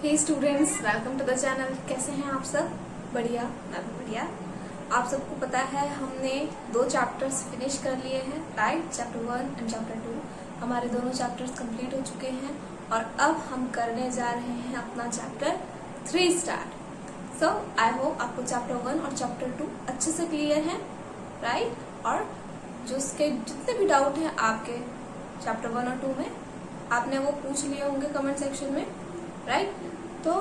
Hey students, welcome to the channel. कैसे हैं आप सब? बढ़िया, मैं भी बढ़िया। आप सबको पता है हमने 2 चैप्टर्स फिनिश कर लिए हैं, राइट? चैप्टर 1 एंड चैप्टर 2 हमारे दोनों चैप्टर्स कंप्लीट हो चुके हैं और अब हम करने जा रहे हैं अपना chapter 3 start. So I hope आपको चैप्टर 1 और चैप्टर 2 अच्छे से क्लियर है, राइट? और जो उसके जितने भी डाउट हैं आपके चैप्टर 1 और 2 में, आपने वो पूछ लिए होंगे कमेंट सेक्शन में, राइट? तो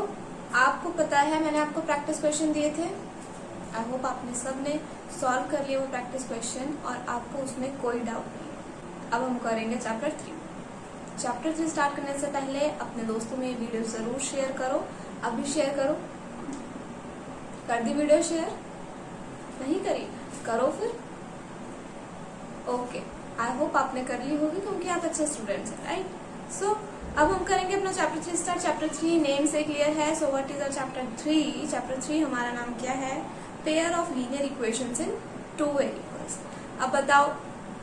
आपको पता है मैंने आपको प्रैक्टिस क्वेश्चन दिए थे। आई होप आपने सबने सॉल्व कर लिए वो प्रैक्टिस क्वेश्चन और आपको उसमें कोई डाउट नहीं। अब हम करेंगे चैप्टर 3। चैप्टर 3 स्टार्ट करने से पहले अपने दोस्तों में ये वीडियो जरूर शेयर करो। अभी शेयर करो। कर दी वीडियो शेयर? नहीं करी? करो फिर। ओके, आई होप आपने कर ली होगी क्योंकि आप अच्छे स्टूडेंट्स हैं, राइट? सो अब हम करेंगे अपना चैप्टर 3 स्टार्ट। चैप्टर 3 नेम से क्लियर है। So what is our chapter 3? Chapter 3 हमारा नाम क्या है? Pair of linear equations in 2 variables. अब बताओ,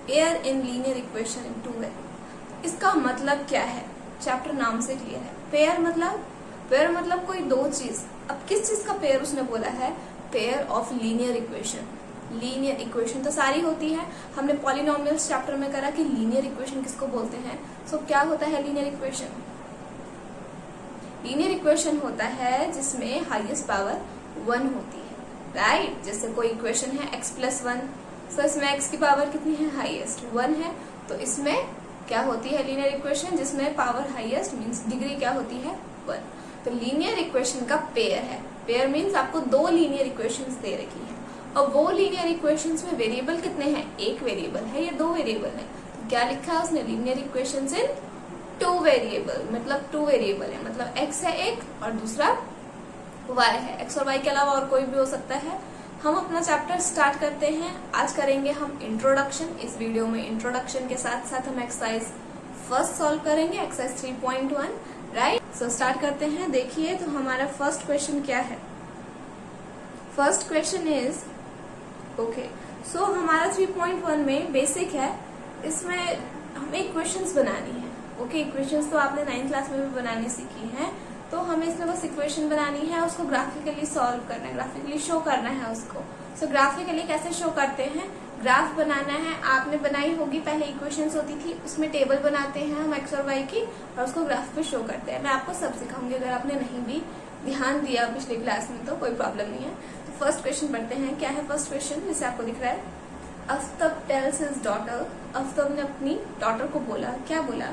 pair in linear equation in 2 variable, इसका मतलब क्या है? चैप्टर नाम से क्लियर है। पेयर मतलब कोई दो चीज। अब किस चीज का पेयर उसने बोला है? Pair of linear equation. Linear equation तो सारी होती है। हमने पॉलिनोमियल्स चैप्टर में करा कि लीनियर इक्वेशन किसको बोलते हैं। सो क्या होता है लीनियर इक्वेशन? लीनियर इक्वेशन होता है जिसमें हाईएस्ट पावर 1 होती है, राइट? जैसे कोई इक्वेशन है x+1, सो इसमें x की पावर कितनी है? हाईएस्ट 1 है। तो इसमें क्या होती है लीनियर इक्वेशन? जिसमें पावर हाईएस्ट मीन्स डिग्री क्या होती है? 1। तो लीनियर इक्वेशन का पेयर है। पेयर मीन्स आपको 2 लीनियर इक्वेशंस दे रखी है और वो लीनियर इक्वेशंस में वेरिएबल कितने हैं? एक वेरिएबल है या 2 वेरिएबल है? तो क्या लिखा है उसने? Linear equations in 2 variable. मतलब 2 वेरिएबल है, मतलब x है एक और दूसरा y है। x और y के अलावा और कोई भी हो सकता है। हम अपना चैप्टर स्टार्ट करते हैं। आज करेंगे हम इंट्रोडक्शन। इस वीडियो में इंट्रोडक्शन के साथ साथ हम एक्सरसाइज फर्स्ट सॉल्व करेंगे, एक्सरसाइज 3.1, राइट? सो स्टार्ट करते हैं। देखिए तो हमारा फर्स्ट क्वेश्चन क्या है? First question is okay. So हमारा 3.1 में बेसिक है, इसमें हमें इक्वेशंस बनानी है। ओके, इक्वेशंस तो आपने 9th क्लास में भी बनानी सीखी है। तो हमें इसमें बस इक्वेशन बनानी है, उसको ग्राफिकली सॉल्व करना है, ग्राफिकली शो करना है उसको। सो ग्राफिकली कैसे शो करते हैं? ग्राफ बनाना है। आपने बनाई होगी, पहले इक्वेशंस होती थी, उसमें टेबल बनाते हैं हम x और y की और उसको ग्राफ पे शो करते हैं। मैं आपको सब सिखाऊंगी, अगर आपने नहीं भी ध्यान दिया पिछली क्लास में तो कोई प्रॉब्लम नहीं है। तो फर्स्ट क्वेश्चन पढ़ते हैं। क्या है फर्स्ट क्वेश्चन? जैसे आपको दिख रहा है, अफ्तब टेल्स हिज डॉटर। अफ्तब ने अपनी डॉटर को बोला, क्या बोला?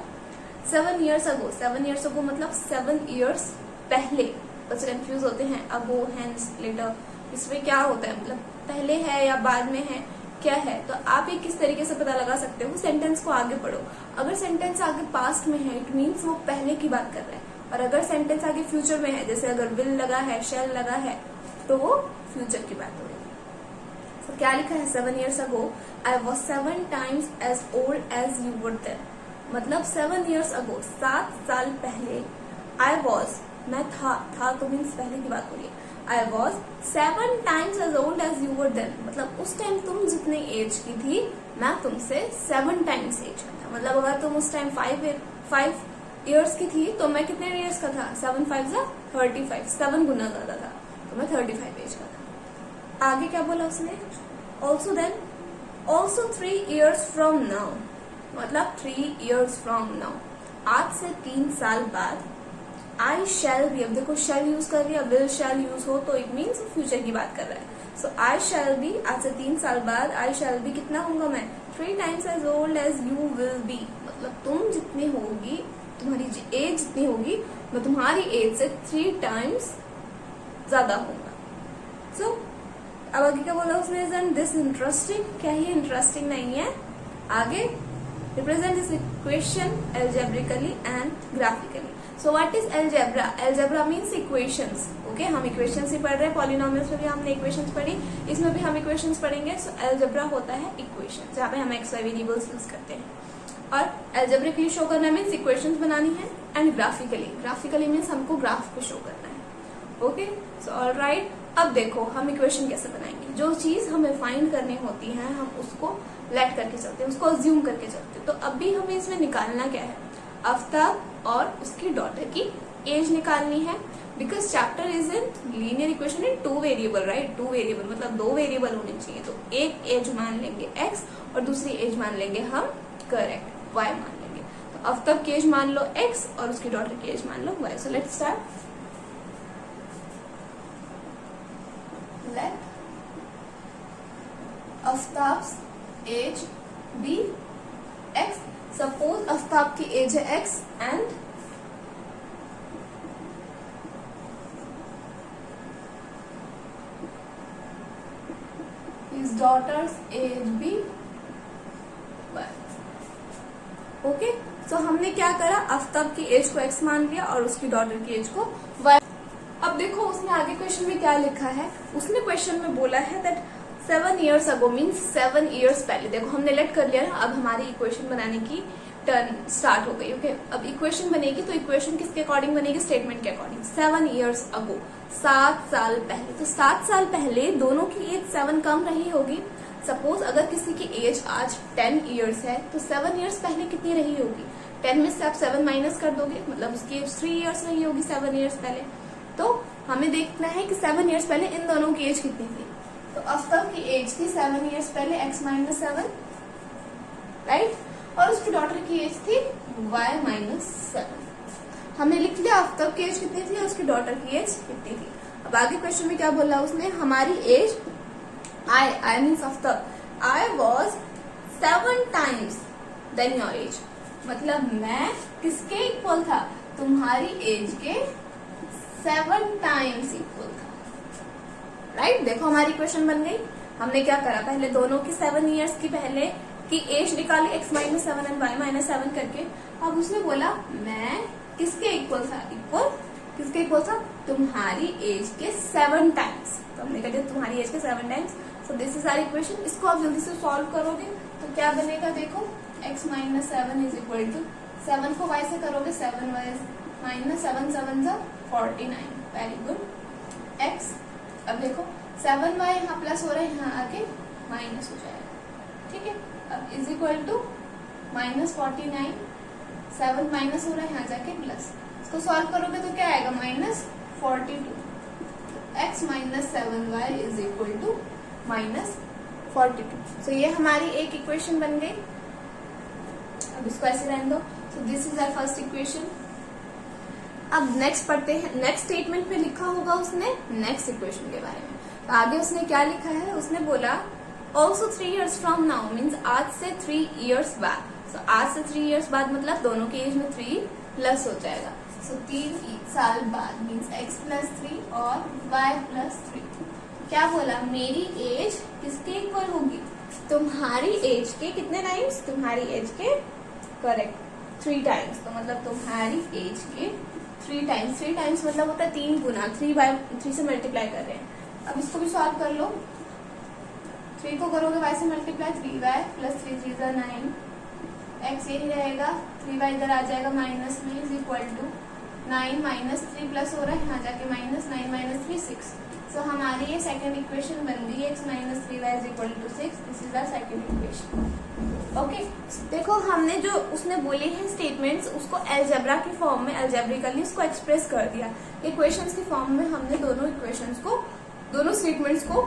7 years ago। 7 years ago मतलब 7 years पहले। बच्चे कंफ्यूज होते हैं, अगो, हेंस, लेटर, इसमें क्या होता है? मतलब पहले है या बाद में है, क्या है? तो आप ये किस तरीके से पता लगा सकते हो? सेंटेंस को आगे पढ़ो। अगर सेंटेंस आगे पास्ट में है, इट मीन्स वो पहले की बात कर रहा है। और अगर सेंटेंस आगे फ्यूचर में है, जैसे अगर विल लगा है, शेल लगा है, तो वो फ्यूचर की बात हो रही है। तो क्या लिखा है? 7 years ago I was 7 times as old as you were then। मतलब 7 years ago 7 साल पहले, I was मैं था तो मीन्स पहले की बात हो रही है। I was 7 times as old as you were then। मतलब उस टाइम तुम जितने एज की थी, मैं तुमसे 7 times एज का था। मतलब अगर तुम उस टाइम 5 years की थी तो मैं कितने years का था? 7 5 35, 7 गुना ज्यादा था, तो मैं 35 एज का था। आगे क्या बोला उसने? Also then, also 3 years from now। मतलब 3 years from now, आज से 3 साल बाद। I shall be, अब देखो shall यूज कर लिया, will shall यूज हो तो इट मीन्स फ्यूचर की बात कर रहा है। सो I shall be, आज से 3 साल बाद I shall be कितना होगा मैं? 3 times as old as you will be। मतलब तुम जितनी होगी, तुम्हारी एज जितनी होगी, मैं तुम्हारी एज से 3 times ज्यादा होगा। सो अब आगे क्या बोला उसने? Isn't this interesting? क्या ही इंटरेस्टिंग नहीं है? आगे represent this equation algebraically and graphically. So what is algebra? Algebra means equations. Okay, हम इक्वेशंस ही पढ़ रहे हैं। पॉलिनोमियल्स में भी हमने इक्वेशंस पढ़ी, इसमें भी हम इक्वेशंस पढ़ेंगे। सो एल्जेब्रा होता है इक्वेशन, जहाँ पे हम एक्स वाई वेरिएबल्स यूज करते हैं। और एल्जेब्रिकली शो करना मीन्स इक्वेशंस बनानी है। एंड ग्राफिकली मीन्स हमको ग्राफ को शो करना है। Okay, so alright. अब देखो हम इक्वेशन कैसे बनाएंगे। जो चीज हमें फाइंड करनी होती है हम उसको लेट करके चलते हैं, उसको अज्यूम करके चलते हैं। तो अभी हमें इसमें निकालना क्या है? अफ्ताब और उसकी डॉटर की एज निकालनी है। Because chapter is in linear equation in 2 variable, right. 2 variable मतलब 2 वेरिएबल होने चाहिए। तो एक एज मान लेंगे x और दूसरी एज मान लेंगे हम करेक्ट y मान लेंगे। तो आफ्ताब की एज मान लो x और उसकी डॉटर की एज मान लो y। So let's start. Let Aftab's age be x। Suppose Aftab की एज है x and his daughter's age be y। ओके, सो हमने क्या करा, आफ्ताब की एज को x मान लिया और उसकी डॉटर की एज को y। अब देखो उसने आगे क्वेश्चन में क्या लिखा है। उसने क्वेश्चन में बोला है that 7 years ago means 7 years पहले। देखो हमने लेट कर लिया ना, अब हमारी इक्वेशन बनाने की टर्न स्टार्ट हो गई। ओके, अब इक्वेशन बनेगी तो इक्वेशन किसके अकॉर्डिंग बनेगी, स्टेटमेंट के अकॉर्डिंग। 7 years ago 7 साल पहले। तो 7 साल पहले दोनों की एज 7 कम रही होगी। सपोज अगर किसी की एज आज 10 years है तो 7 years पहले कितनी रही होगी, 10 में से आप 7 माइनस कर दोगे, मतलब उसकी एज 3 years रही होगी 7 years पहले। तो हमें देखना है कि 7 years पहले इन दोनों की एज कितनी थी। तो आफ्ताब की एज थी 7 years पहले x माइनस 7, राइट, और उसकी डॉटर की एज थी y माइनस 7। हमने लिख लिया आफ्ताब की एज कितनी थी और उसकी डॉटर की एज कितनी थी। अब आगे क्वेश्चन में क्या बोला उसने, हमारी age I means Aftab, I was 7 times then your age. मतलब मैं किसके इक्वल था, तुम्हारी एज के 7 times इक्वल था, राइट। देखो हमारी इक्वेशन बन गई। हमने क्या करा, पहले दोनों की 7 years की पहले की एज निकाली x minus 7 and y minus 7 करके। अब उसने बोला मैं किसके इक्वल था, इक्वल किसके इक्वल था, तुम्हारी एज के 7 times। तो हमने कह दिया तुम्हारी एज के 7 times। So this is our equation. इसको आप जल्दी से सॉल्व करोगे तो क्या बनेगा, देखो x minus 7 is equal to 7 को y से करोगे 7y माइनस 7 7 जा 49। Very good. x अब देखो 7y यहाँ प्लस हो रहा है, यहाँ आके माइनस हो जाएगा, ठीक है। अब is equal to minus 49, 7 minus हो रहा है, यहाँ जाके प्लस। इसको सॉल्व करोगे तो क्या आएगा, minus 42। x minus 7y is equal to minus 42। So ये हमारी एक इक्वेशन बन गई। अब इसको ऐसे रहने दो। So this is our first equation. अब नेक्स्ट पढ़ते हैं। नेक्स्ट स्टेटमेंट में लिखा होगा उसने नेक्स्ट इक्वेशन के बारे में। तो आगे उसने क्या लिखा है, उसने बोला also 3 years from now means आज से 3 years बाद। सो आज से 3 years बाद मतलब दोनों की एज में 3 प्लस हो जाएगा। सो 3 साल बाद मीन्स x प्लस 3 और y प्लस 3। क्या बोला, मेरी एज किसके इक्वल होगी, तुम्हारी एज के कितने टाइम्स, तुम्हारी एज के करेक्ट 3 टाइम्स। तो मतलब तुम्हारी एज के 3 टाइम्स। 3 टाइम्स मतलब होता है 3 गुना, 3 से मल्टीप्लाई कर रहे हैं। अब इसको भी सॉल्व कर लो। 3 को करोगे y से मल्टीप्लाई, 3y प्लस 3 3 जा 9, x ये नहीं रहेगा, 3y इधर आ जाएगा माइनस में, is equal to 9 minus 3 plus हो रहा है, यहाँ जाके माइनस 9 माइनस 3 6। सो हमारी ये सेकंड इक्वेशन बन गई, x minus 3y is equal to 6। This is our second equation. Okay, देखो हमने जो उसने बोले हैं स्टेटमेंट्स, उसको अलजेब्रा की फॉर्म में अलजेब्रिकली उसको एक्सप्रेस कर दिया। इक्वेशंस की फॉर्म में हमने दोनों इक्वेशंस को, दोनों स्टेटमेंट्स को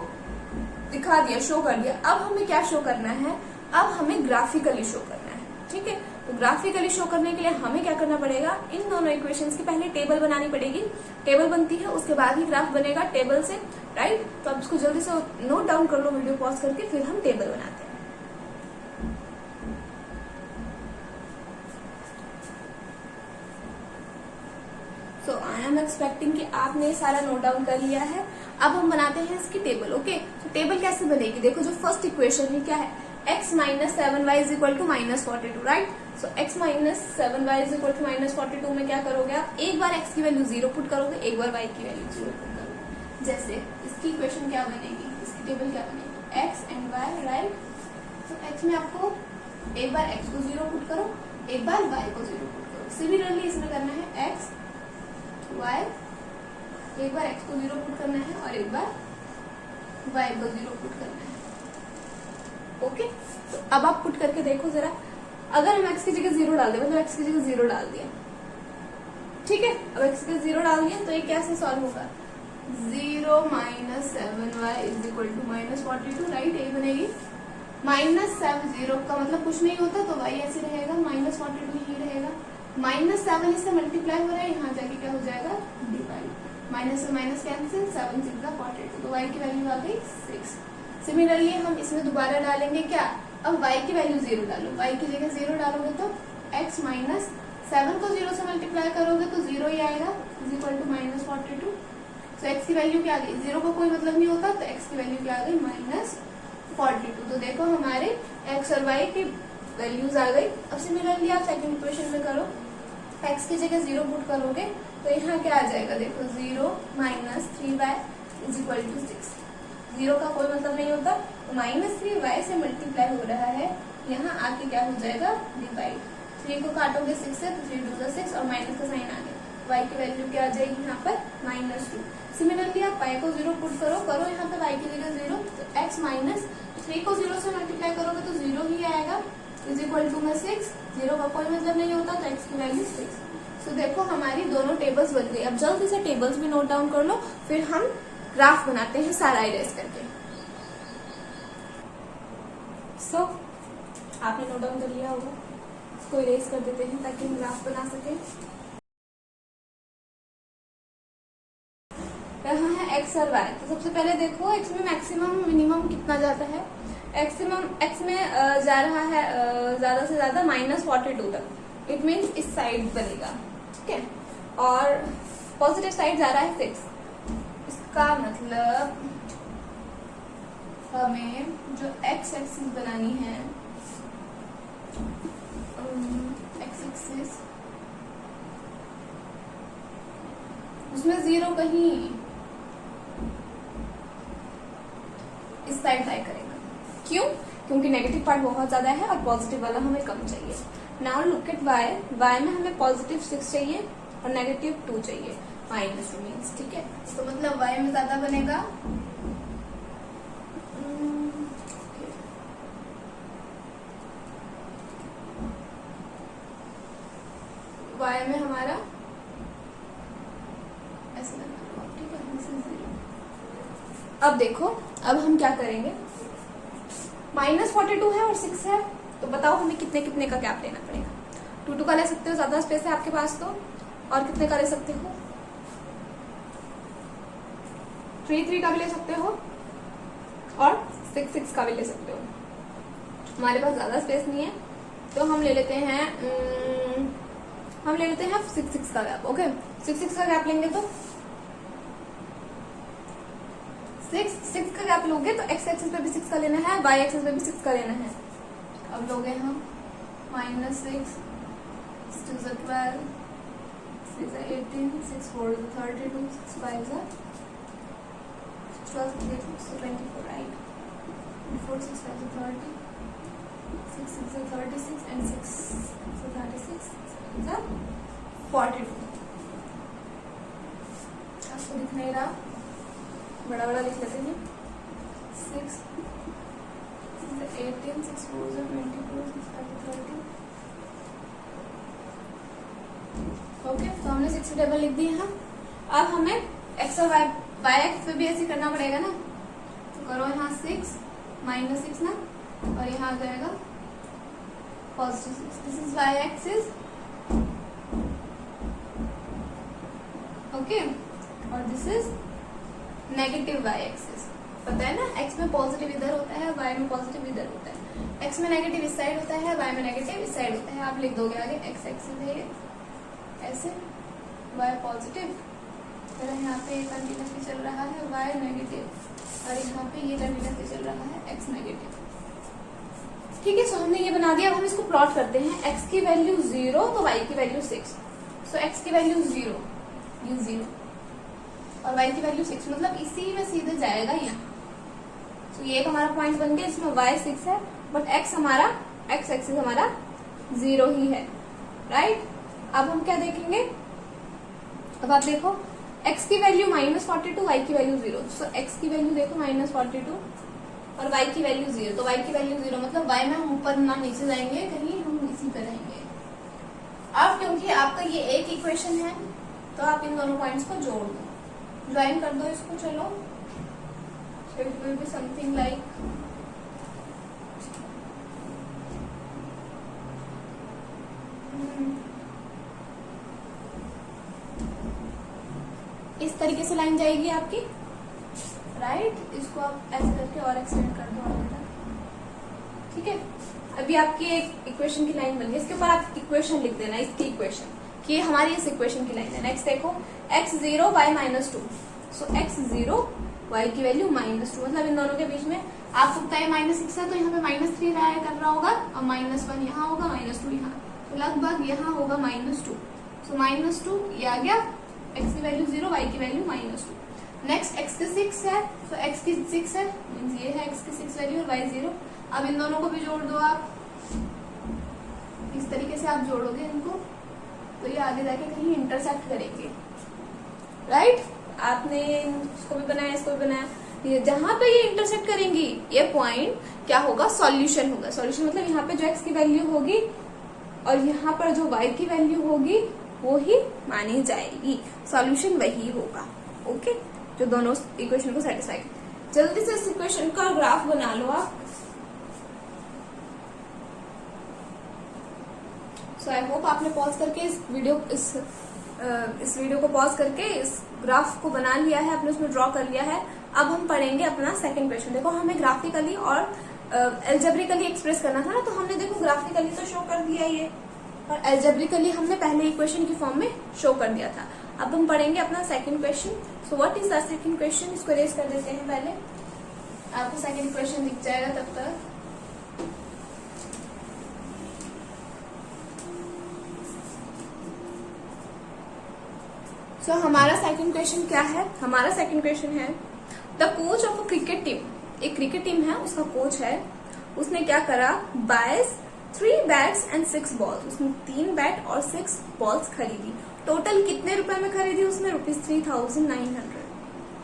दिखा दिया, शो कर दिया। अब हमें क्या शो करना है, अब हमें ग्राफिकली शो करना है, ठीक है। तो ग्राफिकली शो करने के लिए हमें क्या करना पड़ेगा, इन दोनों इक्वेशंस की पहले टेबल बनानी पड़ेगी। टेबल बनती है उसके बाद ही ग्राफ बनेगा टेबल से, राइट। तो अब इसको जल्दी से नोट डाउन कर लो वीडियो पॉज करके, फिर हम टेबल बनाते हैं। सो आई एम एक्सपेक्टिंग कि आपने सारा नोट डाउन कर लिया है। अब हम बनाते हैं इसकी टेबल। ओके, तो टेबल कैसे बनेगी, देखो जो फर्स्ट इक्वेशन है क्या है, x minus 7y is equal to minus 42, right. So x minus 7y is equal to minus 42 में क्या करोगे आप, एक बार x की वैल्यू 0 पुट करोगे, एक बार y की वैल्यू 0 पुट करोगे। जैसे इसकी इक्वेशन क्या बनेगी, इसकी टेबल क्या बनेगी, x एंड y, राइट। तो x में आपको एक बार x को 0 पुट करो, एक बार y को 0 पुट करो। सिमिलरली इसमें करना है x y, एक बार x को 0 पुट करना है और एक बार y को 0 पुट करना है। ओके, तो अब आप पुट करके देखो जरा, अगर हम x की जगह 0 डाल दें, मतलब x की जगह 0 डाल दिया, ठीक है, अब x के 0 डाल दिया तो ये कैसे सॉल्व होगा, 0 minus 7y is equal to minus 42, right, यही बनेगी। -7 0 का मतलब कुछ नहीं होता तो y ऐसे रहेगा, माइनस 42 ही रहेगा। -7 इससे मल्टीप्लाई हो रहा है, यहाँ जाके क्या हो जाएगा, डिवाइड, माइनस से माइनस कैंसिल, 7 6 42, तो y की वैल्यू आ गई 6। सिमिलरली हम इसमें दोबारा डालेंगे क्या, अब y की वैल्यू 0 डालो, y की जगह 0 डालोगे तो x माइनस 7 को 0 से मल्टीप्लाई करोगे तो 0 ही आएगा, इज इक्वल टू माइनस 42। तो x की वैल्यू क्या आ गई, 0 का कोई मतलब नहीं होता तो x की वैल्यू क्या आ गई, माइनस 42। तो देखो हमारे x और y की वैल्यूज आ गई। अब सिमिलरली आप सेकंड इक्वेशन में करो, x की जगह 0 पुट करोगे तो यहाँ क्या आ जाएगा, देखो 0 minus 3y is equal to 6। 0 का कोई मतलब नहीं होता तो माइनस 3y से मल्टीप्लाई हो रहा है, यहाँ आके क्या हो जाएगा, डिवाइड, 3 को काटोगे 6 से तो 3 2 6 और माइनस का साइन आ गया, y की वैल्यू क्या आ जाएगी यहाँ पर, -2। सिमिलरली आप y को 0 पुट करो यहाँ पे y की जगह 0, तो x माइनस 3 को 0 से मल्टीप्लाई करोगे तो 0 ही आएगा, इज इक्वल टू में 6। 0 का कोई मतलब नहीं होता तो x की वैल्यू 6। सो देखो हमारी दोनों टेबल्स बन गई। अब जल्दी से टेबल्स भी नोट डाउन कर लो, फिर हम ग्राफ बनाते हैं सारा इरेज करके। सो आपने नोट डाउन कर लिया होगा, इसको इरेज कर देते हैं ताकि हम ग्राफ बना सकें। यहाँ है x और y, तो सबसे पहले देखो x में मैक्सिमम मिनिमम कितना जाता है, x में जा रहा है ज्यादा से ज्यादा -42 तक, इट मीन्स इस साइड बनेगा, ठीक है, और पॉजिटिव साइड जा रहा है 6। इसका मतलब हमें जो x एक्सिस बनानी है, x एक्सिस उसमें 0 कहीं इस साइड लाई करेगा, क्यों, क्योंकि नेगेटिव पार्ट बहुत ज्यादा है और पॉजिटिव वाला हमें कम चाहिए। नाउ लुक एट y में हमें पॉजिटिव 6 चाहिए और नेगेटिव 2 चाहिए, -2 मीन्स, ठीक है, तो मतलब y में ज्यादा बनेगा, y में हमारा ऐसे बनेगा, ठीक है, दिस इज 0। अब देखो, अब हम क्या करेंगे, -42 है और 6 है, तो बताओ हमें कितने कितने का गैप लेना पड़ेगा। 2 2 का ले सकते हो, ज्यादा स्पेस है आपके पास तो, और कितने का ले सकते हो, 3 3 का भी ले सकते हो और 6 6 का भी ले सकते हो। हमारे पास ज्यादा स्पेस नहीं है तो हम ले लेते हैं 6 6 का गैप। ओके, 6 6 का गैप लेंगे तो 6 6 का गैप लोगे तो x एक्सिस पे भी 6 का लेना है, y एक्सिस पे भी 6 का लेना है। अब लोगे हम -6, 6 2 12, 6 18, 6 4 32, 6 5 12 24, right? 4 6 5 30, 6 6 36 and 6 36, 7 42। आपको दिख नहीं रहा, बड़ा बड़ा लिख लेते हैं, 6 18, 6 4 24, 6 5 30। ओके, तो हमने 6 टेबल लिख दी है। अब हमें x और y एक्स पे भी ऐसे करना पड़ेगा ना, तो करो यहाँ 6 -6 ना, और यहाँ आ जाएगा +6। This is y axis, okay, और this is negative y axis. पता है ना, x में पॉजिटिव इधर होता है, y में पॉजिटिव इधर होता है, x में नेगेटिव इस साइड होता है, y में नेगेटिव इस साइड होता है। आप लिख दोगे आगे x एक्सिस है ये ऐसे, y पॉजिटिव, फिर यहाँ पे ये कंटिन्यूसली चल रहा है y नेगेटिव, और यहाँ पे ये कंटिन्यूसली चल रहा है x नेगेटिव। ठीक है, सो हमने ये बना दिया। अब हम इसको प्लॉट करते हैं। x की वैल्यू 0 तो y की वैल्यू 6, सो x की वैल्यू 0, ये 0 और y की वैल्यू 6, मतलब इसी में सीधे जाएगा यहाँ। तो ये एक हमारा पॉइंट बन गया, इसमें y 6 है बट x एक्सिस हमारा 0 ही है, राइट। अब हम क्या देखेंगे, अब आप देखो x की वैल्यू -42, y की वैल्यू 0, सो x की वैल्यू देखो -42 और y की वैल्यू 0, तो y की वैल्यू 0 मतलब y में हम ऊपर ना नीचे जाएंगे, कहीं हम इसी पे रहेंगे। अब क्योंकि आपका ये एक इक्वेशन है तो आप इन दोनों पॉइंट्स को जोड़ दो, ज्वाइन कर दो इसको। चलो, it will be something like इस तरीके से लाइन जाएगी आपकी, राइट। इसको आप ऐसे करके और एक्सटेंड कर दो आगे तक, ठीक है। अभी आपकी एक इक्वेशन की लाइन बन गई, इसके ऊपर आप इक्वेशन लिख देना, इसकी इक्वेशन कि हमारी इस इक्वेशन की लाइन है। नेक्स्ट देखो, x0 y -2, सो x0 y की वैल्यू -2, मतलब इन दोनों के बीच में आप सकता है -6 है तो यहाँ पे -3 कर रहा होगा, और -1 यहाँ होगा, -2 यहाँ, तो लगभग यहाँ होगा -2, सो -2 ये आ गया, x की वैल्यू 0, y की वैल्यू -2। नेक्स्ट x की 6 है, तो x की 6 है, मींस ये है x की 6 वैल्यू और y 0। अब इन दोनों को भी जोड़ दो आप, इस तरीके से आप जोड़ोगे इनको तो ये आगे जाके कहीं इंटरसेक्ट करेंगे, राइट। आपने इसको भी बनाया, इसको भी बनाया, ये जहां पे ये इंटरसेक्ट करेंगी ये पॉइंट क्या होगा, सॉल्यूशन होगा। सॉल्यूशन मतलब यहाँ पे जो x की वैल्यू होगी और यहाँ पर जो y की वैल्यू होगी वो ही मानी जाएगी, सॉल्यूशन वही होगा, ओके, जो दोनों इक्वेशन को सेटिस्फाई कर। जल्दी से इस इक्वेशन का ग्राफ बना लो आप। सो आई होप आपने पॉज करके इस वीडियो को पॉज करके इस ग्राफ को बना लिया है, आपने उसमें ड्रॉ कर लिया है। अब हम पढ़ेंगे अपना सेकंड क्वेश्चन। देखो, हमें ग्राफिकली और एल्जेब्रिकली एक्सप्रेस करना था ना, तो हमने देखो ग्राफिकली तो शो कर दिया ये, और एल्जेब्रिकली हमने पहले इक्वेशन की फॉर्म में शो कर दिया था। अब हम पढ़ेंगे अपना second question. So what is the second question, इसको रेज कर देते हैं पहले, आपको सेकंड क्वेश्चन दिख जाएगा तब तक। सो हमारा सेकंड क्वेश्चन क्या है, हमारा सेकंड क्वेश्चन है the coach of a cricket team. एक क्रिकेट टीम है, उसका कोच है, उसने क्या करा, बायस 3 बैट्स एंड 6 बॉल्स, उसने 3 बैट और 6 बॉल्स खरीदी। टोटल कितने रुपए में खरीदी उसने, ₹3,900,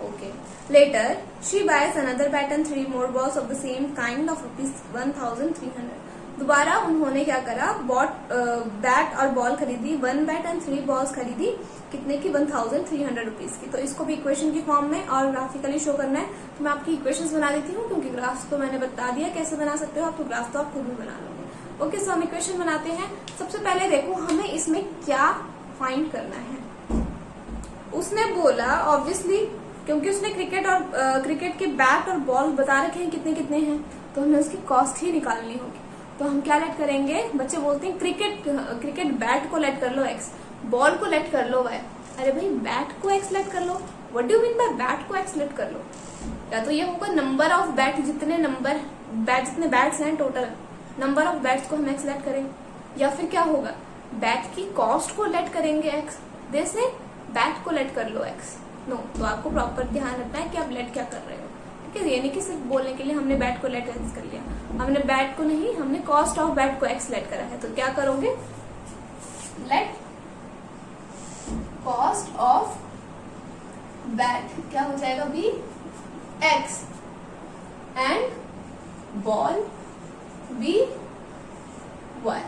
okay. Later she buys another bat and 3 more balls of the same kind of ₹1,300। दोबारा उन्होंने क्या करा, बैट और बॉल खरीदी, 1 बैट एंड 3 बॉल्स खरीदी, कितने की, ₹1,300 की। तो इसको भी इक्वेशन की फॉर्म में और ग्राफिकली शो करना है, तो मैं आपकी इक्वेशंस बना देती हूँ, क्योंकि ग्राफ्स तो मैंने बता दिया कैसे बना सकते हो आप, तो ग्राफ तो आप खुद भी बना लोगे। ओके, सो हम इक्वेशन बनाते हैं। सबसे पहले देखो हमें इसमें क्या फाइंड करना है। उसने बोला, ऑब्वियसली क्योंकि उसने क्रिकेट के बैट और बॉल बता रखे हैं कितने कितने हैं, तो हमें उसकी कॉस्ट ही निकालनी होगी। तो हम क्या लेट करेंगे, बच्चे बोलते हैं क्रिकेट बैट को लेट कर लो x, बॉल को लेट कर लो y। अरे भाई, बैट को x लेट कर लो, what do you mean by bat को x लेट कर लो। या तो ये होगा नंबर ऑफ बैट, जितने बैट्स हैं टोटल, नंबर ऑफ बैट्स को हम x लेट करें, या फिर क्या होगा, बैट की कॉस्ट को लेट करेंगे x, जैसे बैट को लेट कर लो x। नो, तो आपको प्रॉपर ध्यान रखना है कि आप लेट क्या कर रहे हो, ठीक है। ये नहीं कि सिर्फ बोलने के लिए हमने बैट को लेट कर लिया, हमने बैट को नहीं, हमने कॉस्ट ऑफ बैट को x लेट करा है। तो क्या करोगे, लेट कॉस्ट ऑफ बैट क्या हो जाएगा, be x and ball be y।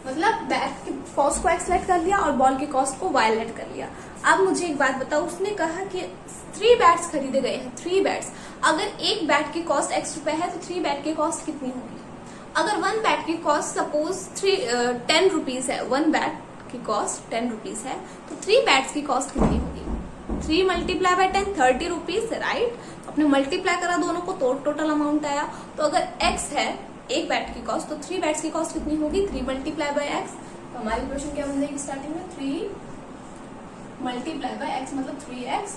मतलब बैट की कॉस्ट को x लेट कर लिया और बॉल की कॉस्ट को y लेट कर लिया। अब मुझे एक बात बताओ, उसने कहा कि 3 बैट्स खरीदे गए हैं, 3 बैट्स। अगर एक बैट की कॉस्ट x रुपए है तो 3 बैट की कॉस्ट कितनी होगी। अगर 1 बैट की कॉस्ट सपोज 10 रुपीज है, 1 बैट की कॉस्ट 10 रुपीज है, तो 3 बैट्स की कॉस्ट कितनी होगी, 3 मल्टीप्लाई बाय 10, 30 रुपीज, राइट। अपने मल्टीप्लाई करा दोनों को तो टोटल अमाउंट आया। तो अगर x है एक बैट की कॉस्ट, तो 3 बैट्स की कॉस्ट कितनी होगी, 3 मल्टीप्लाई बाय x। तो हमारी क्वेश्चन क्या बन जाएगी स्टार्टिंग में, 3 मल्टीप्लाई बाय x मतलब 3x,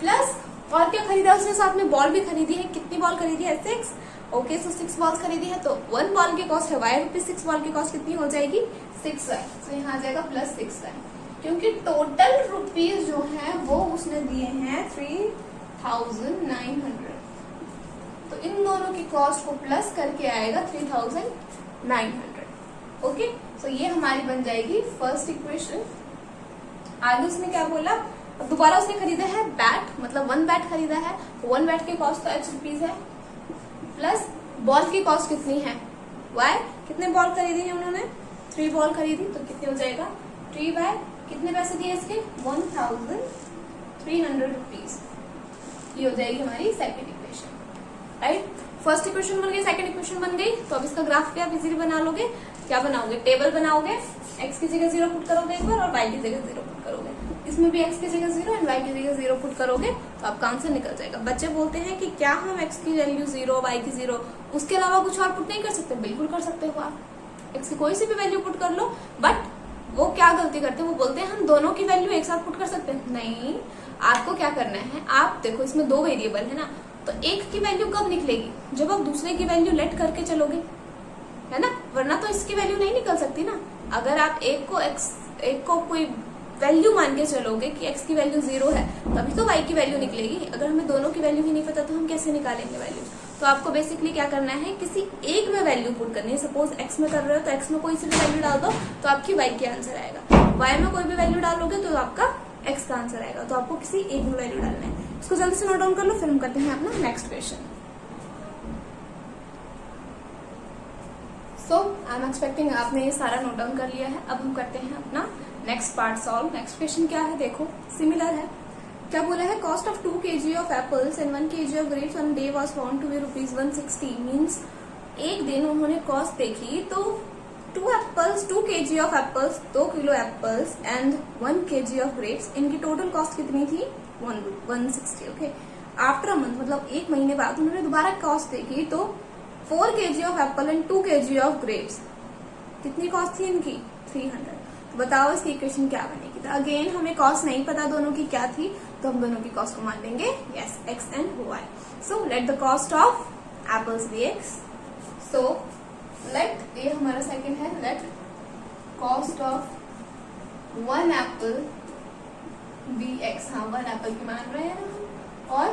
प्लस और क्या खरीदा उसने, साथ में बॉल भी खरीदी है। कितनी बॉल खरीदी है, 6, ओके। सो 6 बॉल्स खरीदी है, तो 1 बॉल की कॉस्ट है y रुपीज, 6 बॉल की कॉस्ट कितनी हो जाएगी, 6y। तो यहाँ आ जाएगा प्लस 6y, क्योंकि टोटल रुपीज जो है वो उसने दिए हैं 3,900। तो इन दोनों की कॉस्ट को प्लस करके आएगा 3,900, ओके। सो ये हमारी बन जाएगी फर्स्ट इक्वेशन। आगे उसने क्या बोला, दोबारा उसने खरीदा है बैट, मतलब 1 बैट खरीदा है, 1 बैट की कॉस्ट तो x रुपीज है, प्लस बॉल की कॉस्ट कितनी है y। कितने बॉल खरीदी है उन्होंने, 3 बॉल खरीदी, तो कितने हो जाएगा 3 बाय कितने पैसे दिए इसके 1300 रुपीज। ये हो जाएगी हमारी second equation, right. First equation बन गई, सेकंड इक्वेशन बन गई। तो अब इसका ग्राफ भी आप इजीली बना लोगे। क्या बनाओगे, टेबल बनाओगे, x की जगह 0 पुट करोगे एक बार और y की जगह 0 पुट करोगे। इसमें भी x की जगह 0 एंड y की जगह 0 पुट करोगे तो आपका आंसर निकल जाएगा। बच्चे बोलते हैं कि क्या हम x की वैल्यू 0 y की 0 उसके अलावा कुछ और पुट नहीं कर सकते? बिल्कुल कर सकते हो आप, x की कोई सी भी वैल्यू पुट कर लो। बट वो क्या गलती करते हैं, वो बोलते हैं हम दोनों की वैल्यू एक साथ पुट कर सकते हैं। नहीं, आपको क्या करना है, आप देखो इसमें 2 वेरिएबल है ना, तो एक की वैल्यू कब निकलेगी, जब आप दूसरे की वैल्यू लेट करके चलोगे, है ना, वरना तो इसकी वैल्यू नहीं निकल सकती ना। अगर आप एक को कोई वैल्यू मान के चलोगे कि x की वैल्यू 0 है तभी तो y की वैल्यू निकलेगी। अगर हमें दोनों की वैल्यू ही नहीं पता तो हम कैसे निकालेंगे वैल्यू। तो आपको बेसिकली क्या करना है, किसी एक में वैल्यू पुट करनी है। सपोज x में कर रहे हो तो x में कोई सी भी वैल्यू डाल दो तो आपकी y की आंसर आएगा। y में कोई भी वैल्यू डालोगे तो आपका x का आंसर आएगा। तो आपको किसी एक में वैल्यू डालना है। इसको जल्दी से नोट डाउन कर लो, फिर हम करते हैं अपना next question. So I am expecting आपने ये सारा नोट डाउन कर लिया है। अब हम करते हैं अपना next part solve. Next question क्या है, देखो सिमिलर है। क्या बोला है, cost of 2 kg of apples and 1 kg of grapes on day was found to be ₹160। Means एक दिन उन्होंने कॉस्ट देखी तो 2 kg of apples, 2 kilo apples and 1 kg of grapes, इनकी टोटल कॉस्ट कितनी थी 160। ओके, आफ्टर अ मंथ मतलब एक महीने बाद उन्होंने दोबारा कॉस्ट देखी तो 4 kg of Apple and 2 kg of grapes, कितनी कॉस्ट थी इनकी 300। तो बताओ इसकी इक्वेशन क्या बनेगी। तो अगेन हमें कॉस्ट नहीं पता दोनों की क्या थी, तो हम दोनों की कॉस्ट को मान लेंगे yes x and y। So let the cost of apples be x। So let, ये हमारा सेकंड है, let cost of 1 apple be x। हाँ, 1 एप्पल की मान रहे हैं ना। और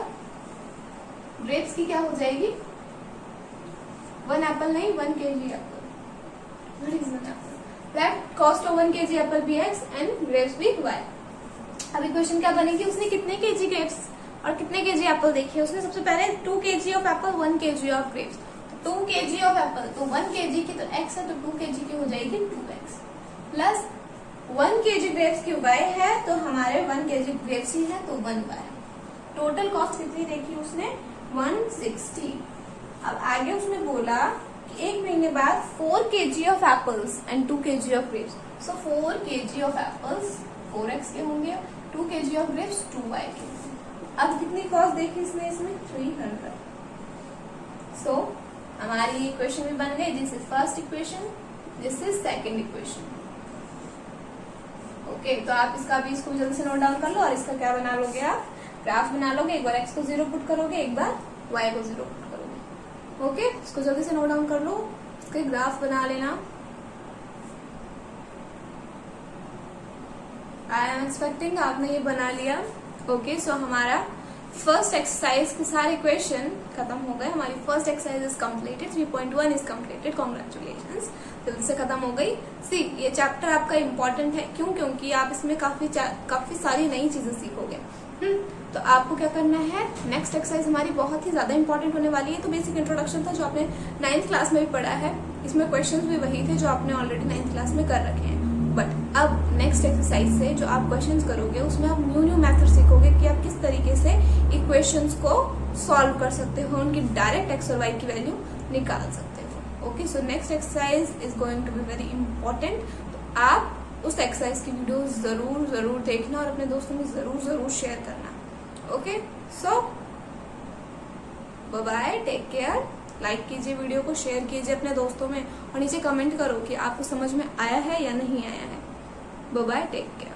ग्रेप्स की क्या हो जाएगी, 1 एप्पल नहीं 1 kg apple. What is 1 apple? Let cost of 1 kg apple be x and grapes be y। अब इक्वेशन क्या बनेगी, उसने कितने kg ग्रेप्स और कितने kg एप्पल देखे, उसने सबसे पहले 2 kg of Apple 1 kg of grapes. तो 2 kg ऑफ एप्पल तो 1 kg की तो x है, तो 2 kg की हो जाएगी 2x प्लस 1 kg ग्रेप्स की y है, तो हमारे 1 kg ग्रेप्स ही है तो 1y। टोटल कॉस्ट कितनी देखी उसने 160। अब आगे उसने बोला कि एक महीने बाद 4 kg of apples and 2 kg of grapes. So 4 kg of apples 4x के होंगे, 2 kg ऑफ ग्रेप्स 2y के होंगे। अब कितनी कॉस्ट देखी इसने, इसमें 300। सो हमारी इक्वेशन भी बन गई। This is first equation, this is second equation. Okay, तो आप इसका भी इसको जल्दी से नोट डाउन कर लो। और इसका क्या बना लोगे, आप ग्राफ बना लोगे। एक बार x को 0 पुट करोगे, एक बार y को 0 पुट करोगे। ओके, इसको जल्दी से नोट डाउन कर लो, इसके ग्राफ बना लेना। आई एम एक्सपेक्टिंग आपने ये बना लिया। ओके, सो हमारा फर्स्ट एक्सरसाइज के सारे क्वेश्चन खत्म हो गए। हमारी first exercise is completed, 3.1 is completed. Congratulations, जल्दी से खत्म हो गई। सी, ये चैप्टर आपका इम्पोर्टेंट है। क्यों? क्योंकि आप इसमें काफी सारी नई चीजें सीखोगे। तो आपको क्या करना है, नेक्स्ट एक्सरसाइज हमारी बहुत ही ज्यादा इंपॉर्टेंट होने वाली है। तो बेसिक इंट्रोडक्शन था जो आपने 9th क्लास में भी पढ़ा है, इसमें क्वेश्चंस भी वही थे जो आपने ऑलरेडी 9th क्लास में कर रखे हैं। बट अब नेक्स्ट एक्सरसाइज से जो आप क्वेश्चंस करोगे उसमें आप न्यू मेथड सीखोगे कि आप किस तरीके से इक्वेशंस को सॉल्व कर सकते हो, उनकी डायरेक्ट एक्स और वाई की वैल्यू निकाल सकते हो। Okay, so next exercise is going to be very important. तो आप उस एक्सरसाइज की वीडियो जरूर देखना और अपने दोस्तों में जरूर शेयर करना। Okay, so bye bye, take care. Like कीजिए वीडियो को, शेयर कीजिए अपने दोस्तों में और नीचे कमेंट करो कि आपको समझ में आया है या नहीं आया है। Bye bye, take care.